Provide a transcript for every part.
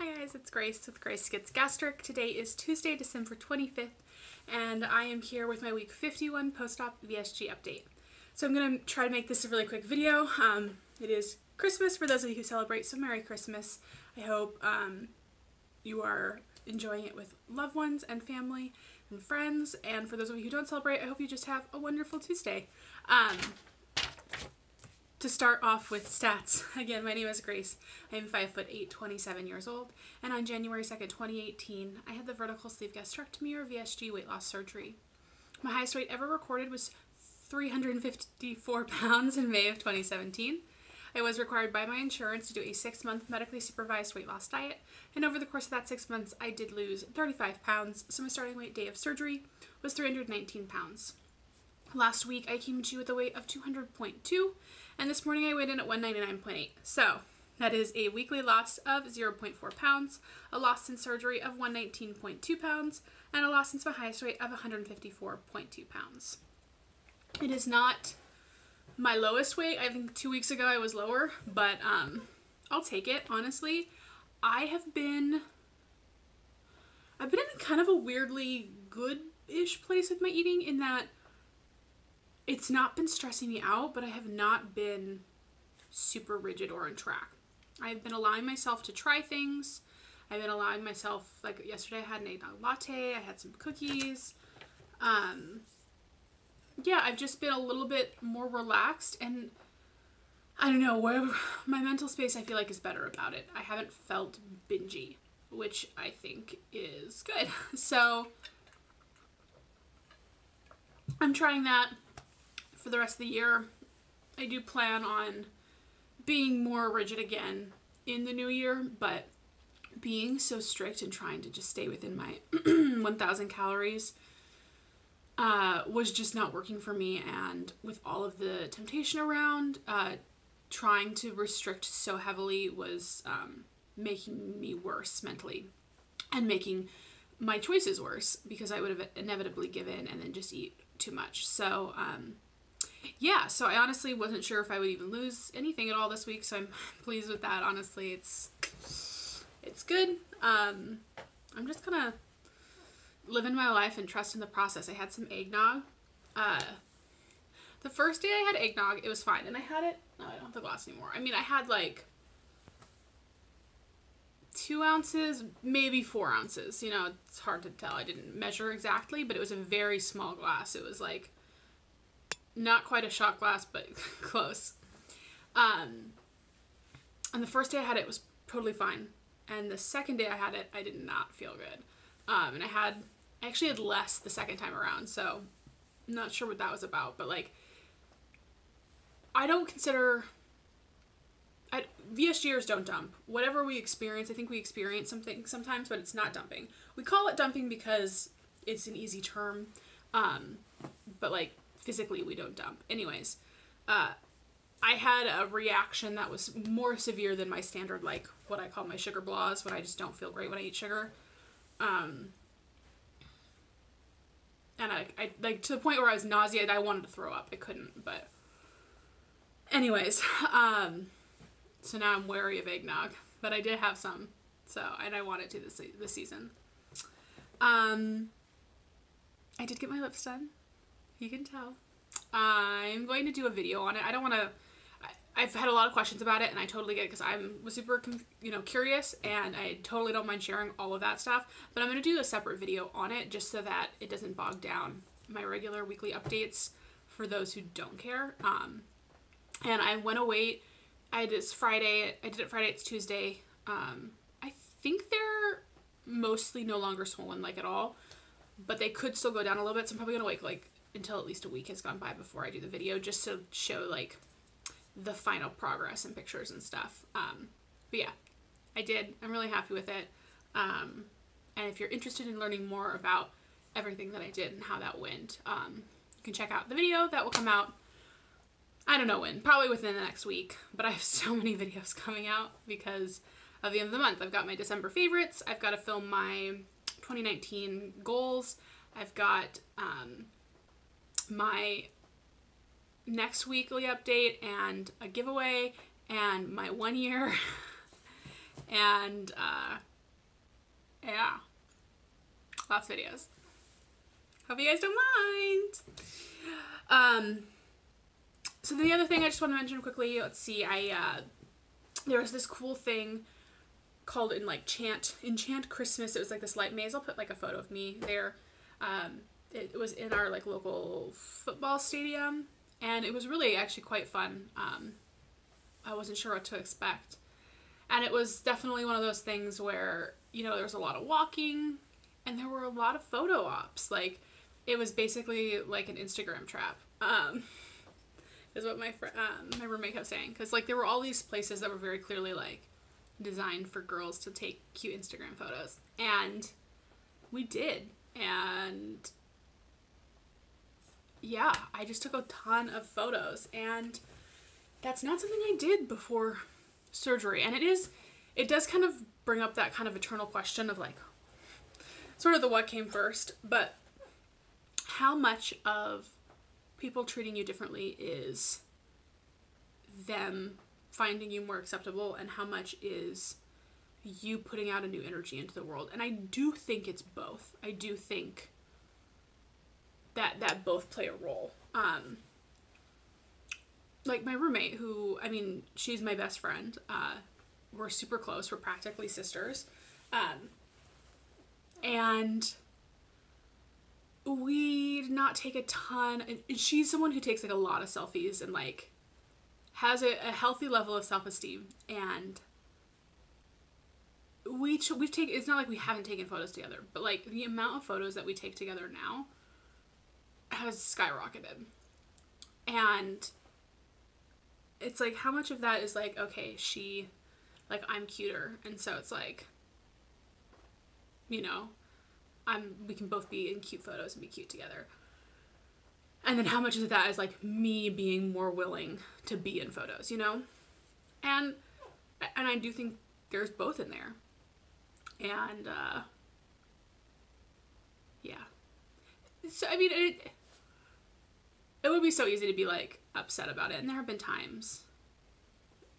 Hi guys, it's Grace with Grace Gets Gastric. Today is Tuesday, December 25th, and I am here with my week 51 post-op VSG update. So I'm going to try to make this a really quick video. It is Christmas for those of you who celebrate, so Merry Christmas. I hope you are enjoying it with loved ones and family and friends, and for those of you who don't celebrate, I hope you just have a wonderful Tuesday. To start off with stats, again, my name is Grace. I am 5'8", 27 years old, and on January 2nd, 2018, I had the Vertical Sleeve Gastrectomy or VSG weight loss surgery. My highest weight ever recorded was 354 pounds in May of 2017. I was required by my insurance to do a 6-month medically supervised weight loss diet, and over the course of that 6 months, I did lose 35 pounds, so my starting weight day of surgery was 319 pounds. Last week, I came to with a weight of 200.2, and this morning I weighed in at 199.8. So that is a weekly loss of 0.4 pounds, a loss since surgery of 119.2 pounds, and a loss since my highest weight of 154.2 pounds. It is not my lowest weight. I think 2 weeks ago I was lower, but I'll take it, honestly. I've been in kind of a weirdly good-ish place with my eating in that it's not been stressing me out, but I have not been super rigid or on track. I've been allowing myself to try things. I've been allowing myself, like yesterday I had an eggnog latte, I had some cookies. Yeah, I've just been a little bit more relaxed, and I don't know, where my mental space I feel like is better about it. I haven't felt bingey, which I think is good. So I'm trying that for the rest of the year. I do plan on being more rigid again in the new year, but being so strict and trying to just stay within my 1,000 calories was just not working for me, and with all of the temptation around, trying to restrict so heavily was making me worse mentally and making my choices worse because I would have inevitably given and then just eat too much. So yeah, so I honestly wasn't sure if I would even lose anything at all this week, so I'm pleased with that. Honestly, it's good. I'm just gonna live in my life and trust in the process. I had some eggnog. The first day I had eggnog, it was fine, and I had it, no, I don't have the glass anymore. I mean, I had like 2 ounces, maybe 4 ounces. You know, it's hard to tell. I didn't measure exactly, but it was a very small glass. It was like not quite a shot glass, but close. And the first day I had it was totally fine. And the second day I had it, I did not feel good. And I actually had less the second time around, so I'm not sure what that was about. But like, I don't consider, VSGers don't dump. Whatever we experience, I think we experience something sometimes, but it's not dumping. We call it dumping because it's an easy term, but like, physically we don't dump. Anyways, I had a reaction that was more severe than my standard, like what I call my sugar blahs, when I just don't feel great when I eat sugar. And I like to the point where I was nauseated. I wanted to throw up. I couldn't, but anyways, so now I'm wary of eggnog, but I did have some, so, and I wanted to this season. I did get my lips done. You can tell. I'm going to do a video on it. I don't want to, I've had a lot of questions about it, and I totally get it because I was super, curious, and I totally don't mind sharing all of that stuff, but I'm going to do a separate video on it just so that it doesn't bog down my regular weekly updates for those who don't care. And I went away, I did it Friday, it's Tuesday. I think they're mostly no longer swollen, like, at all, but they could still go down a little bit, so I'm probably going to wait, like, until at least a week has gone by before I do the video, just to show like the final progress and pictures and stuff. But yeah, I did. I'm really happy with it. And if you're interested in learning more about everything that I did and how that went, you can check out the video that will come out, I don't know when, probably within the next week, but I have so many videos coming out because of the end of the month. I've got my December favorites. I've got to film my 2019 goals. I've got my next weekly update and a giveaway and my 1 year And, yeah, lots of videos. Hope you guys don't mind. So the other thing I just want to mention quickly, let's see, there was this cool thing called Enchant Christmas. It was like this light maze. I'll put like a photo of me there. It was in our like local football stadium, and it was really actually quite fun. I wasn't sure what to expect. And it was definitely one of those things where, you know, there was a lot of walking and there were a lot of photo ops. Like, it was basically like an Instagram trap, is what my roommate kept saying. Because, like, there were all these places that were very clearly, like, designed for girls to take cute Instagram photos. And we did. And, yeah, I just took a ton of photos. And that's not something I did before surgery. And it does kind of bring up that kind of eternal question of, like, sort of the what came first, but how much of people treating you differently is them finding you more acceptable, and how much is you putting out a new energy into the world. And I do think it's both. I do think that both play a role. Like my roommate, who, I mean, she's my best friend. We're super close. We're practically sisters. And we did not take a ton. She's someone who takes like a lot of selfies and like has a healthy level of self-esteem. And we've taken, it's not like we haven't taken photos together, but like the amount of photos that we take together now has skyrocketed. And it's like, how much of that is like, okay, like, I'm cuter, and so it's like, you know, we can both be in cute photos and be cute together. And then how much of that is like me being more willing to be in photos, you know? And I do think there's both in there. And, yeah. So, I mean, it would be so easy to be like upset about it. And there have been times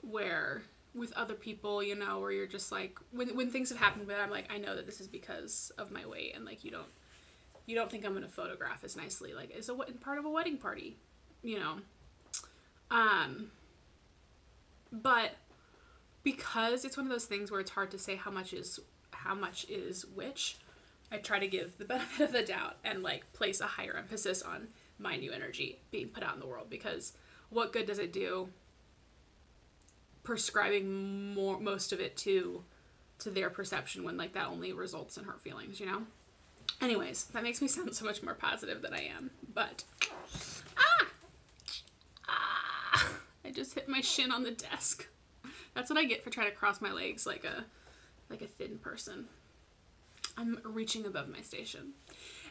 where with other people, you know, where you're just like, when things have happened, but I'm like, I know that this is because of my weight, and like, you don't think I'm going to photograph as nicely, like, as part of a wedding party, you know? But because it's one of those things where it's hard to say how much is which, I try to give the benefit of the doubt and like place a higher emphasis on my new energy being put out in the world, because what good does it do prescribing most of it to their perception when like that only results in hurt feelings, you know? Anyways, that makes me sound so much more positive than I am, but I just hit my shin on the desk. That's what I get for trying to cross my legs like a thin person. I'm reaching above my station.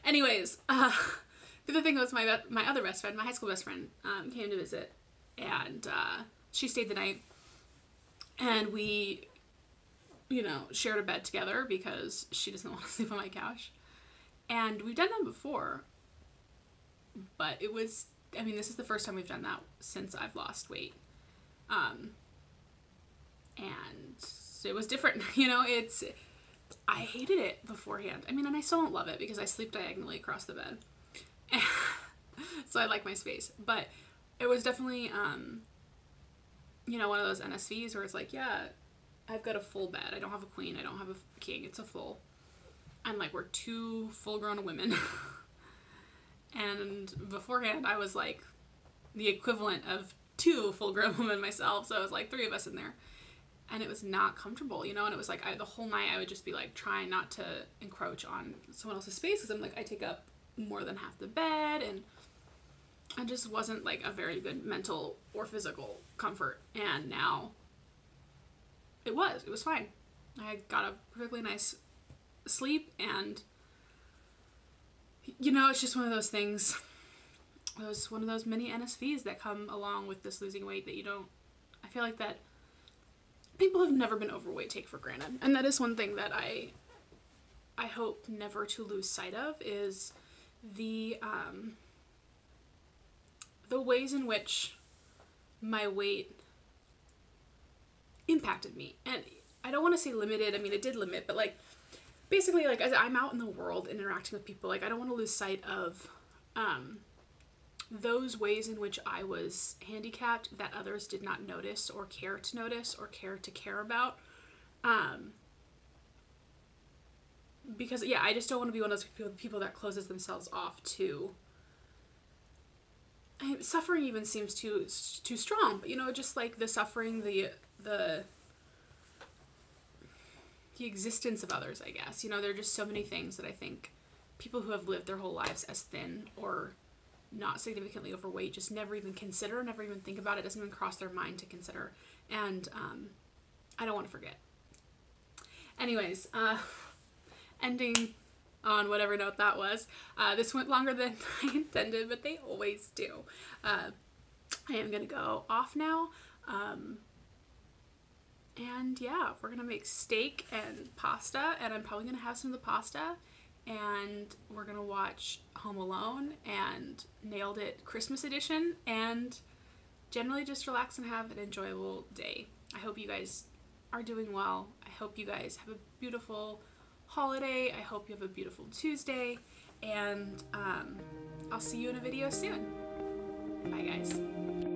Anyways, the other thing was my other best friend, my high school best friend, came to visit, and she stayed the night, and we, you know, shared a bed together because she doesn't want to sleep on my couch. And we've done that before, but it was, I mean, this is the first time we've done that since I've lost weight. And it was different, you know, I hated it beforehand. I mean, and I still don't love it because I sleep diagonally across the bed. So I like my space, but it was definitely, you know, one of those NSVs where it's like, yeah, I've got a full bed. I don't have a queen. I don't have a king. It's a full. And like, we're two full-grown women. And beforehand, I was like the equivalent of two full-grown women myself. So it was like three of us in there. And it was not comfortable, you know? And it was like, the whole night I would just be like trying not to encroach on someone else's space, because I'm like, I take up more than half the bed, and I just wasn't like a very good mental or physical comfort. And now it was fine. I got a perfectly nice sleep, and you know, it's just one of those things. It was one of those mini NSVs that come along with this losing weight that I feel like that people who've never been overweight take for granted. And that is one thing that I hope never to lose sight of, is the ways in which my weight impacted me. And I don't want to say limited. I mean, it did limit, but like basically like as I'm out in the world interacting with people, like I don't want to lose sight of those ways in which I was handicapped that others did not notice or care to notice or care about. Because yeah, I just don't want to be one of those people that closes themselves off to suffering. Even seems too strong, but you know, just like the suffering, the existence of others, I guess. You know, there are just so many things that I think people who have lived their whole lives as thin or not significantly overweight just never even consider, never even think about it, doesn't even cross their mind to consider. And I don't want to forget. Anyways, ending on whatever note that was. This went longer than I intended, but they always do. I am going to go off now. And yeah, we're going to make steak and pasta, and I'm probably going to have some of the pasta, and we're going to watch Home Alone and Nailed It Christmas edition, and generally just relax and have an enjoyable day. I hope you guys are doing well. I hope you guys have a beautiful holiday. I hope you have a beautiful Tuesday, and I'll see you in a video soon. Bye guys.